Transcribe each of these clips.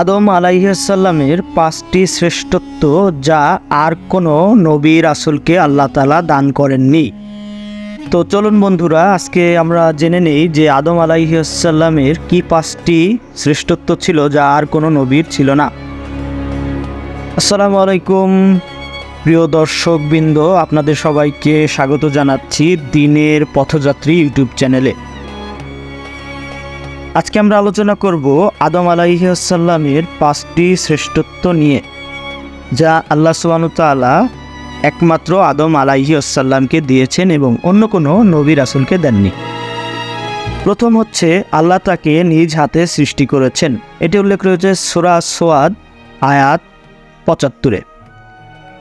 আদম আলাইহিসসালামের 5টি শ্রেষ্ঠত্ব যা আর কোনো নবী রাসূলকে আল্লাহ তাআলা দান করেননি। তো চলুন বন্ধুরা, আজকে আমরা জেনে নেই যে আদম আলাইহিসসালামের কি 5টি শ্রেষ্ঠত্ব ছিল যা আর কোনো নবীর ছিল না। আসসালামু আলাইকুম প্রিয় দর্শকবৃন্দ, আপনাদের সবাইকে স্বাগত জানাচ্ছি দিনের পথযাত্রী ইউটিউব চ্যানেলে। আজকে আমরা আলোচনা করব আদম আলাইহিসসালামের 5টি শ্রেষ্ঠত্ব নিয়ে, যা আল্লাহ সুবহানাহু ওয়া তাআলা একমাত্র আদম আলাইহিসসালামকে দিয়েছেন এবং অন্য কোনো নবী রাসূলকে দেননি। প্রথম হচ্ছে, আল্লাহ তাকে নিজ হাতে সৃষ্টি করেছেন। এটি উল্লেখ রয়েছে সূরা সোয়াদ আয়াত 75-এ।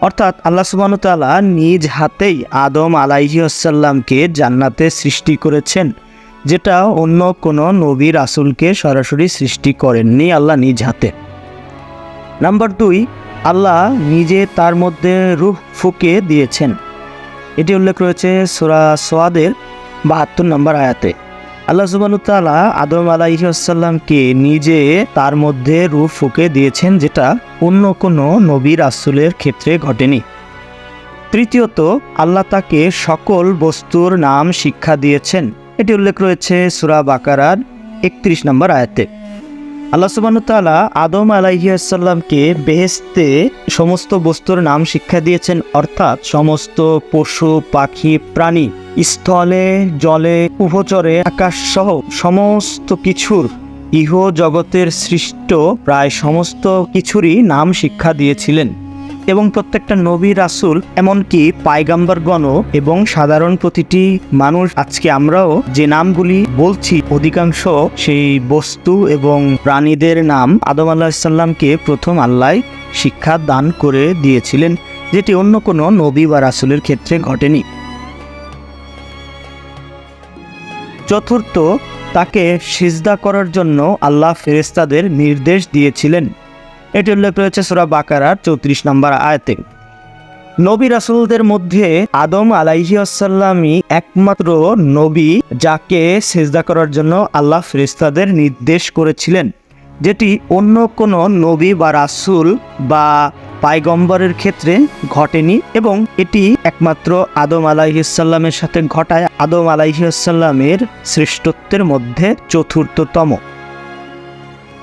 অর্থাৎ আল্লাহ সুবহানাহু ওয়া তাআলা নিজ হাতেই আদম আলাইহিসসালামকে জান্নাতে সৃষ্টি করেছেন, যেটা অন্য কোনো নবী রাসূলকে সরাসরি সৃষ্টি করেননি আল্লাহ নিজ হাতে। নাম্বার 2, আল্লাহ নিজে তার মধ্যে রূহ ফুঁকে দিয়েছেন। এটি উল্লেখ রয়েছে সূরা সোয়াদের 72 নম্বর আয়াতে। আল্লাহ সুবহানাহু ওয়া তাআলা আদম আলাইহিসসালামকে নিজে তার মধ্যে রূহ ফুঁকে দিয়েছেন, যেটা অন্য কোনো নবী রাসূলের ক্ষেত্রে ঘটেনি। তৃতীয়ত, আল্লাহ তাকে সকল বস্তুর নাম শিক্ষা দিয়েছেন। এটি উল্লেখ রয়েছে সূরা বাকারার 31 নম্বর আয়াতে। আল্লাহ সুবহানাহু ওয়া তাআলা আদম আলাইহিসসালামকে বেহেশতে সমস্ত বস্তুর নাম শিক্ষা দিয়েছেন, অর্থাৎ সমস্ত পশু পাখি প্রাণী, স্থলে জলে উভচরে আকাশ সহ সমস্ত কিছুর, ইহ জগতের সৃষ্ট প্রায় সমস্ত কিছুরই নাম শিক্ষা দিয়েছিলেন। এবং প্রত্যেকটা নবী রাসূল, এমনকি পায়গাম্বরগণও এবং সাধারণ প্রতিটি মানুষ, আজকে আমরাও যে নামগুলি বলছি, অধিকাংশ সেই বস্তু এবং প্রাণীদের নাম আদম আলাইহিসসালামকে প্রথম আল্লাহ শিক্ষা দান করে দিয়েছিলেন, যেটি অন্য কোনো নবী বা রাসূলের ক্ষেত্রে ঘটেনি। চতুর্থ, তাকে সিজদা করার জন্য আল্লাহ ফেরেশতাদের নির্দেশ দিয়েছিলেন। এটি উল্লেখ রয়েছে সূরা বাকারার 34 নম্বর আয়াতে। নবী রাসূলদের মধ্যে আদম আলাইহিসসালামই একমাত্র নবী যাকে সিজদা করার জন্য আল্লাহ ফেরেশতাদের নির্দেশ করেছিলেন, যেটি অন্য কোনো নবী বা রাসূল বা পায়গম্বরের ক্ষেত্রে ঘটেনি, এবং এটি একমাত্র আদম আলাইহিসসালামের সাথে ঘটায় আদম আলাইহিসসালামের শ্রেষ্ঠত্বের মধ্যে চতুর্থতম।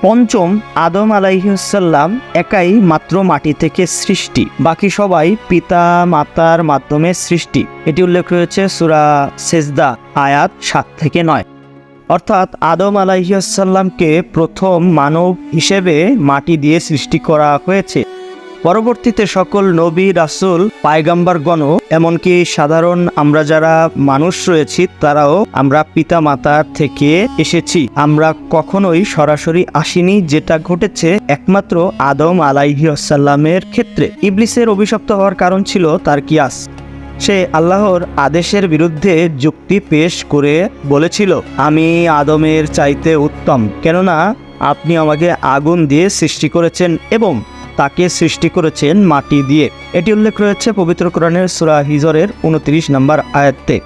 পঞ্চম, আদম আলাইহিসসালাম একাই মাত্র মাটি থেকে সৃষ্টি, বাকি সবাই পিতা মাতার মাধ্যমে সৃষ্টি। এটি উল্লেখ রয়েছে সূরা সেজদা আয়াত 7-9। অর্থাৎ আদম আলাইহিসসালামকে প্রথম মানব হিসেবে মাটি দিয়ে সৃষ্টি করা হয়েছে। পরবর্তীতে সকল নবী রাসূল পায়গাম্বরগণ, এমনকি সাধারণ আমরা যারা মানুষ রয়েছি, তারাও আমরা পিতা মাতার থেকে এসেছি। আমরা কখনোই সরাসরি আসিনি, যেটা ঘটেছে একমাত্র আদম আলাইহিসসালামের ক্ষেত্রে। ইবলিসের অভিশপ্ত হওয়ার কারণ ছিল তার কিয়াস। সে আল্লাহর আদেশের বিরুদ্ধে যুক্তি পেশ করে বলেছিল, আমি আদমের চাইতে উত্তম, কেননা আপনি আমাকে আগুন দিয়ে সৃষ্টি করেছেন এবং তাকে সৃষ্টি করেছেন মাটি দিয়ে। এটি উল্লেখ রয়েছে পবিত্র কোরআনের সূরা হিজরের 29 নম্বর আয়াতে।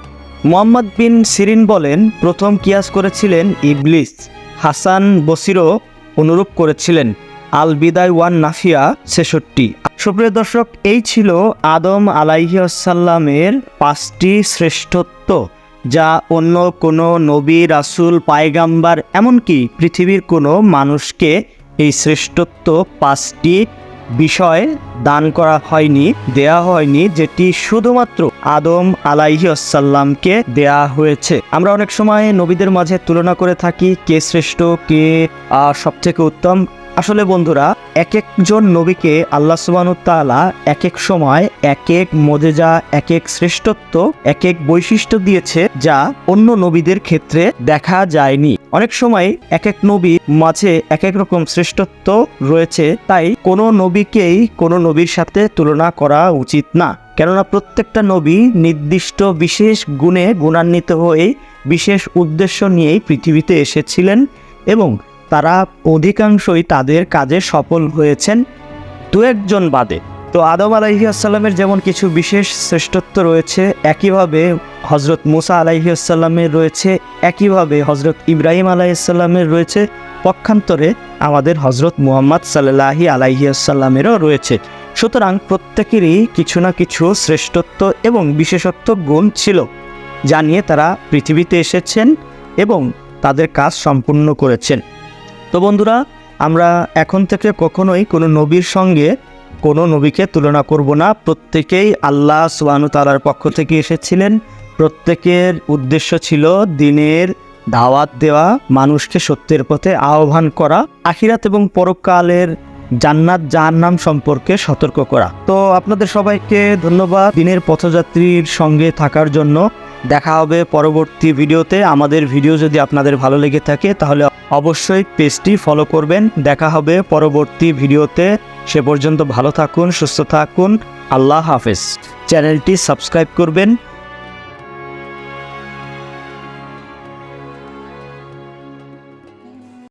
মুহাম্মদ বিন সিরিন বলেন, প্রথম কিয়াস করেছিলেন ইবলিস। হাসান বসরিও অনুরূপ করেছিলেন। আল বিদায় ওয়ান নাফিয়া 66। সুপ্রিয় দর্শক, এই ছিল আদম আলাইহিসসালামের 5টি শ্রেষ্ঠত্ব, যা অন্য কোনো নবী রাসূল পায়গাম্বার, এমনকি পৃথিবীর কোনো মানুষকে এই শ্রেষ্ঠত্ব 5টি বিষয় দান করা হয়নি, দেয়া হয়নি, যেটি শুধুমাত্র আদম আলাইহিসসালামকে দেয়া হয়েছে। আমরা অনেক সময় নবীদের মাঝে তুলনা করে থাকি, কে শ্রেষ্ঠ, কে সবথেকে উত্তম। আসলে বন্ধুরা, এক একজন নবীকে আল্লাহ সুবহানাহু ওয়া তাআলা এক এক সময় এক এক মুজিজা, এক এক শ্রেষ্ঠত্ব, এক এক বৈশিষ্ট্য দিয়েছে, যা অন্য নবীদের ক্ষেত্রে দেখা যায়নি। অনেক সময় এক এক নবীর মাঝে এক এক রকম শ্রেষ্ঠত্ব রয়েছে, তাই কোনো নবীকেই কোনো নবীর সাথে তুলনা করা উচিত না, কেননা প্রত্যেকটা নবী নির্দিষ্ট বিশেষ গুণে গুণান্বিত হয়ে বিশেষ উদ্দেশ্য নিয়েই পৃথিবীতে এসেছিলেন এবং তারা অধিকাংশই তাদের কাজে সফল হয়েছেন, দু একজন বাদে। তো আদম আলাইহিসসালামের যেমন কিছু বিশেষ শ্রেষ্ঠত্ব রয়েছে, একইভাবে হযরত মুসা আলাইহিসসালামের রয়েছে, একইভাবে হযরত ইব্রাহিম আলাইহিসসালামের রয়েছে, পক্ষান্তরে আমাদের হজরত মুহাম্মদ সাল্লাল্লাহু আলাইহি ওয়াসাল্লামেরও রয়েছে। সুতরাং প্রত্যেকেরই কিছু না কিছু শ্রেষ্ঠত্ব এবং বিশেষত্ব গুণ ছিল, যা নিয়ে তারা পৃথিবীতে এসেছেন এবং তাদের কাজ সম্পূর্ণ করেছেন। তো বন্ধুরা, আমরা এখন থেকে কখনোই কোনো নবীর সঙ্গে কোনো নবীকে তুলনা করব না। প্রত্যেকেই আল্লাহ সুবহানাহু ওয়া তাআলার পক্ষ থেকে এসেছিলেন। প্রত্যেকের উদ্দেশ্য ছিল দিনের দাওয়াত দেওয়া, মানুষকে সত্যের পথে আহ্বান করা, আখিরাত এবং পরকালের জান্নাত জাহান্নাম সম্পর্কে সতর্ক করা। তো আপনাদের সবাইকে ধন্যবাদ দিনের পথযাত্রীর সঙ্গে থাকার জন্য। দেখা হবে পরবর্তী ভিডিওতে। আমাদের ভিডিও যদি আপনাদের ভালো লেগে থাকে তাহলে অবশ্যই পেজটি ফলো করবেন। দেখা হবে পরবর্তী ভিডিওতে। সে পর্যন্ত ভালো থাকুন, সুস্থ থাকুন। আল্লাহ হাফেজ। চ্যানেলটি সাবস্ক্রাইব করবেন।